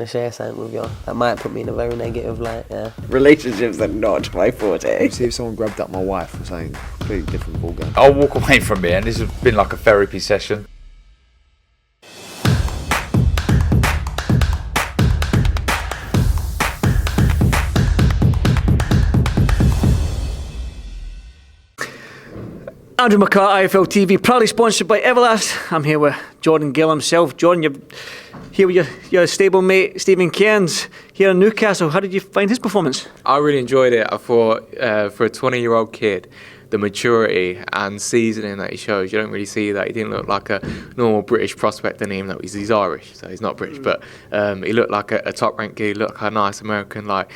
to share something with you. That might put me in a very negative light, yeah. Relationships are not my forte. See if someone grabbed up my wife or something, completely different ballgame. I'll walk away from here, and this has been like a therapy session. Andrew McCART, IFL TV, proudly sponsored by Everlast. I'm here with Jordan Gill himself. Jordan, you're here with your stablemate Stephen Cairns here in Newcastle. How did you find his performance? I really enjoyed it. I thought for a 20-year-old kid, the maturity and seasoning that he shows, you don't really see that. He didn't look like a normal British prospect in him. He's Irish, so he's not British, but he looked like a top-ranked kid. He looked like a nice American, like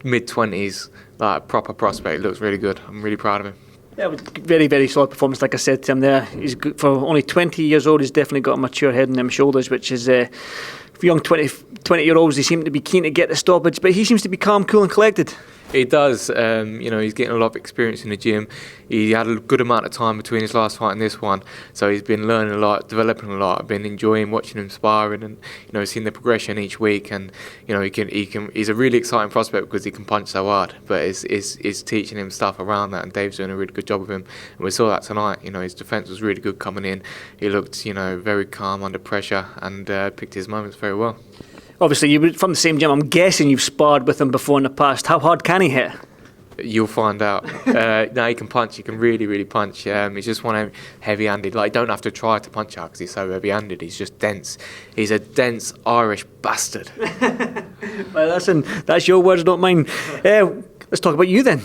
mid-20s, like proper prospect. He looks really good. I'm really proud of him. Yeah, it was very, very solid performance. Like I said to him there, he's good. For only 20 years old, he's definitely got a mature head on them shoulders, which is for young 20-year-olds, they seem to be keen to get the stoppage, but he seems to be calm, cool and collected. He does. He's getting a lot of experience in the gym. He had a good amount of time between his last fight and this one, so he's been learning a lot, developing a lot. I've been enjoying watching him sparring, and seeing the progression each week. And he's a really exciting prospect because he can punch so hard. But it's teaching him stuff around that, and Dave's doing a really good job of him. And we saw that tonight. His defence was really good coming in. He looked very calm under pressure and picked his moments very well. Obviously, you were from the same gym. I'm guessing you've sparred with him before in the past. How hard can he hit? You'll find out. No, he can punch. He can really, really punch. He's just one heavy-handed. Like, don't have to try to punch out because he's so heavy-handed. He's just dense. He's a dense Irish bastard. Well, listen, that's your words, not mine. Let's talk about you then.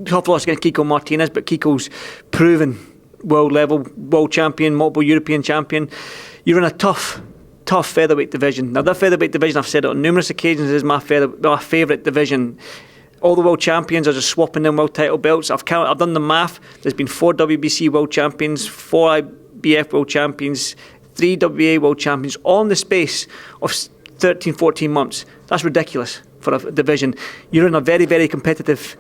Tough loss against Kiko Martinez, but Kiko's proven world champion, multiple European champion. You're in a tough featherweight division. Now, that featherweight division, I've said it on numerous occasions, is my favourite division. All the world champions are just swapping them world title belts. I've done the math. There's been 4 WBC world champions, 4 IBF world champions, 3 WBA world champions, all in the space of 13, 14 months. That's ridiculous for a division. You're in a very, very competitive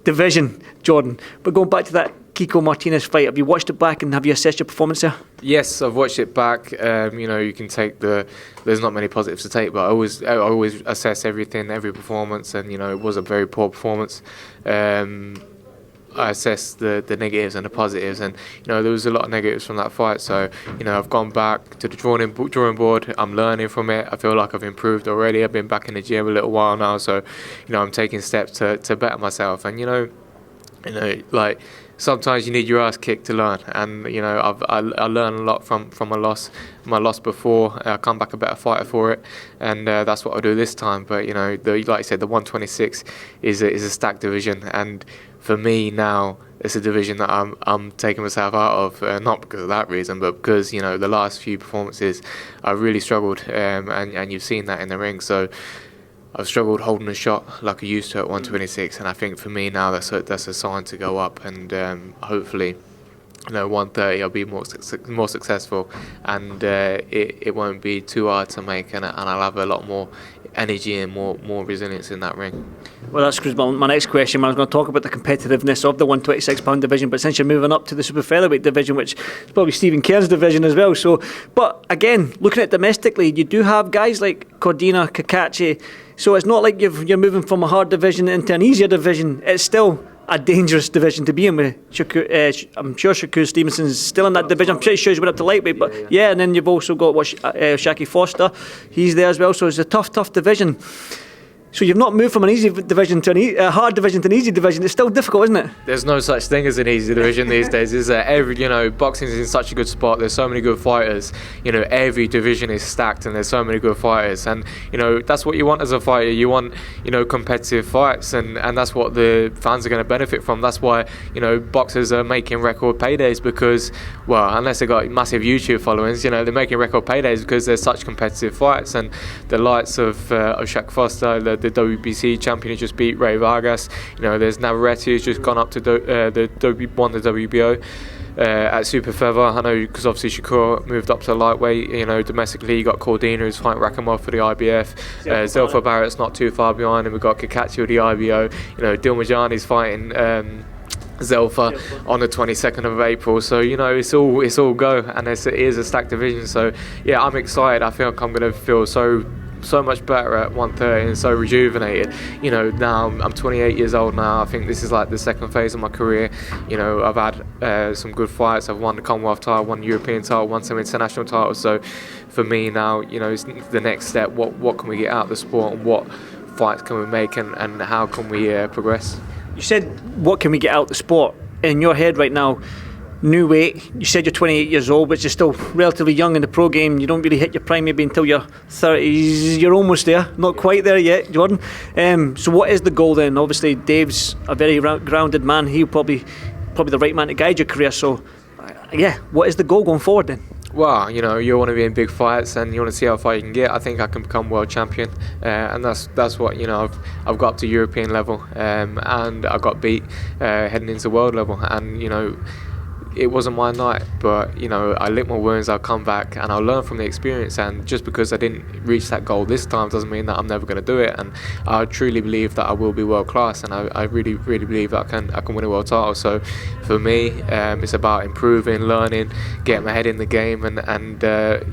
division, Jordan. But going back to that Kiko Martinez fight, have you watched it back and have you assessed your performance there? Yes, I've watched it back. You can take there's not many positives to take, but I always assess everything, every performance, and it was a very poor performance. I assessed the negatives and the positives, and there was a lot of negatives from that fight. So I've gone back to the drawing board. I'm learning from it. I feel like I've improved already. I've been back in the gym a little while now, so I'm taking steps to better myself. And like sometimes you need your ass kicked to learn, and I learned a lot from my loss before. I come back a better fighter for it, and that's what I'll do this time. But like I said, the 126 is a stacked division, and for me now, it's a division that I'm taking myself out of, not because of that reason, but because the last few performances I really struggled, and you've seen that in the ring. So I've struggled holding a shot like I used to at 126, and I think for me now that's a sign to go up, and hopefully 130 I'll be more successful, and it won't be too hard to make, and I'll have a lot more energy and more resilience in that ring. Well, that's my next question. I was going to talk about the competitiveness of the 126-pound division, but since you're moving up to the super featherweight division, which is probably Stephen Cairns' division as well. So, but again, looking at domestically, you do have guys like Cordina, Kakachi. So it's not like you're moving from a hard division into an easier division. It's still a dangerous division to be in with. I'm sure Shakur Stevenson's still in that division. I'm pretty sure he's went up to lightweight, but yeah. And then you've also got Shaki Foster. He's there as well. So it's a tough division. So you've not moved from an easy division to a hard division to an easy division. It's still difficult, isn't it? There's no such thing as an easy division these days. Is there? Boxing is in such a good spot. There's so many good fighters. Every division is stacked, and there's so many good fighters. And that's what you want as a fighter. You want competitive fights, and that's what the fans are going to benefit from. That's why boxers are making record paydays, because unless they've got massive YouTube followings, they're making record paydays because there's such competitive fights. And the likes of Shaq Foster, the WBC champion who just beat Ray Vargas. There's Navarrete who's just gone up to won the WBO at super feather. I know because obviously Shakur moved up to lightweight. Domestically you got Cordina who's fighting Rakhimov for the IBF. Zelfa Barrett's not too far behind, and we've got Kakachi with the IBO. Dilmajani's fighting Zelfa on the 22nd of April, so you know it's all go, and it is a stacked division. So yeah, I'm excited. I feel like I'm going to feel so much better at 130 and so rejuvenated. You know, now I'm 28 years old now. I think this is like the second phase of my career. You know, I've had some good fights. I've won the Commonwealth title, won the European title, won some international titles. So for me now, you know, it's the next step. What can we get out of the sport, and what fights can we make, and how can we progress? You said, what can we get out of the sport? In your head right now, new weight, you said you're 28 years old, but you're still relatively young in the pro game. You don't really hit your prime maybe until you're 30s. You're almost there, not quite there yet, Jordan. So what is the goal then? Obviously, Dave's a very grounded man. He'll probably the right man to guide your career. So, yeah, what is the goal going forward then? Well, you know, you want to be in big fights and you want to see how far you can get. I think I can become world champion, and that's what, you know, I've got up to European level, and I got beat heading into world level, and you know, it wasn't my night, but you know, I lick my wounds, I'll come back and I'll learn from the experience. And just because I didn't reach that goal this time doesn't mean that I'm never going to do it. And I truly believe that I will be world class, and I really believe that I can win a world title. So for me, it's about improving, learning, getting my head in the game, and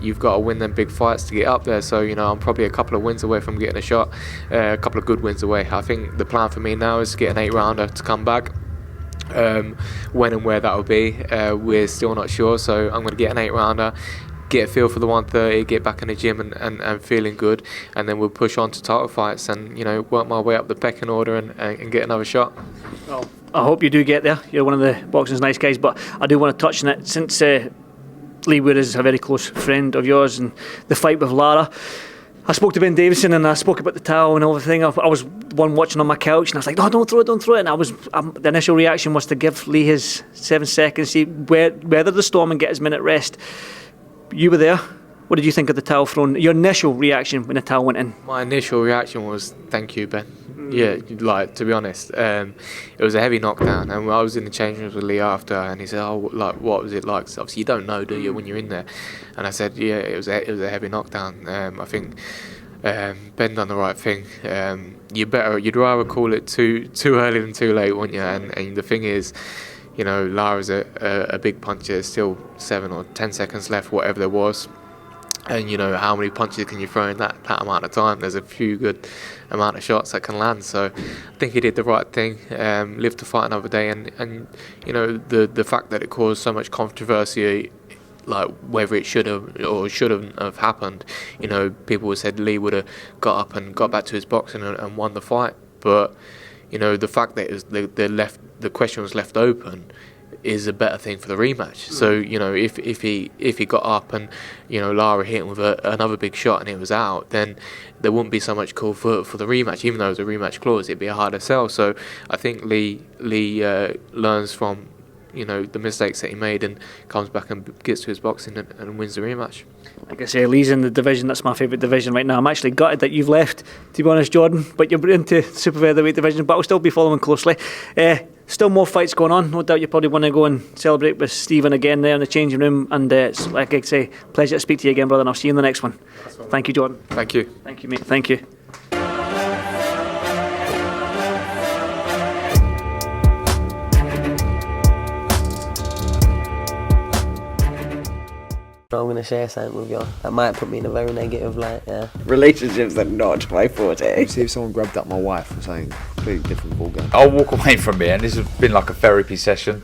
you've got to win them big fights to get up there. So you know, I'm probably a couple of wins away from getting a shot, a couple of good wins away. I think the plan for me now is to get an 8-rounder to come back. When and where that will be, we're still not sure, so I'm going to get an 8-rounder, get a feel for the 130, get back in the gym and feeling good, and then we'll push on to title fights and, you know, work my way up the pecking order and get another shot. Well, I hope you do get there. You're one of the boxing's nice guys, but I do want to touch on it since Lee Wood is a very close friend of yours, and the fight with Lara. I spoke to Ben Davison and I spoke about the towel and everything. I was one watching on my couch and I was like, no, don't throw it. And the initial reaction was to give Lee his 7 seconds, see weather the storm and get his minute rest. You were there. What did you think of the towel thrown? Your initial reaction when the towel went in? My initial reaction was, thank you, Ben. Yeah, like, to be honest, it was a heavy knockdown, and I was in the change rooms with Lee after, and he said, "Oh, like, what was it like?" So obviously, you don't know, do you, when you're in there? And I said, "Yeah, it was a heavy knockdown." I think Ben done the right thing. You'd rather call it too early than too late, wouldn't you? And the thing is, you know, Lara's a big puncher. There's still 7 or 10 seconds left, whatever there was. And you know, how many punches can you throw in that amount of time? There's a few good amount of shots that can land. So I think he did the right thing, lived to fight another day. And you know, the fact that it caused so much controversy, like whether it should have or shouldn't have happened, you know, people said Lee would have got up and got back to his boxing and won the fight. But you know, the fact that the question was left open is a better thing for the rematch. So you know, if he got up and, you know, Lara hit him with another big shot and it was out, then there wouldn't be so much call for the rematch. Even though it was a rematch clause, it'd be a harder sell. So I think Lee learns from, you know, the mistakes that he made and comes back and gets to his boxing and wins the rematch. Like I say, Lee's in the division. That's my favourite division right now. I'm actually gutted that you've left, to be honest, Jordan, but you're into super featherweight division, but I'll still be following closely. Still more fights going on. No doubt you probably want to go and celebrate with Stephen again there in the changing room, and it's, like I say, pleasure to speak to you again, brother, and I'll see you in the next one. Thank you, Jordan. Thank you. Thank you, mate. Thank you. I'm going to share something with you. That might put me in a very negative light, yeah. Relationships are not my forte. See if someone grabbed up my wife or something, completely different ballgame. I'll walk away from it, and this has been like a therapy session.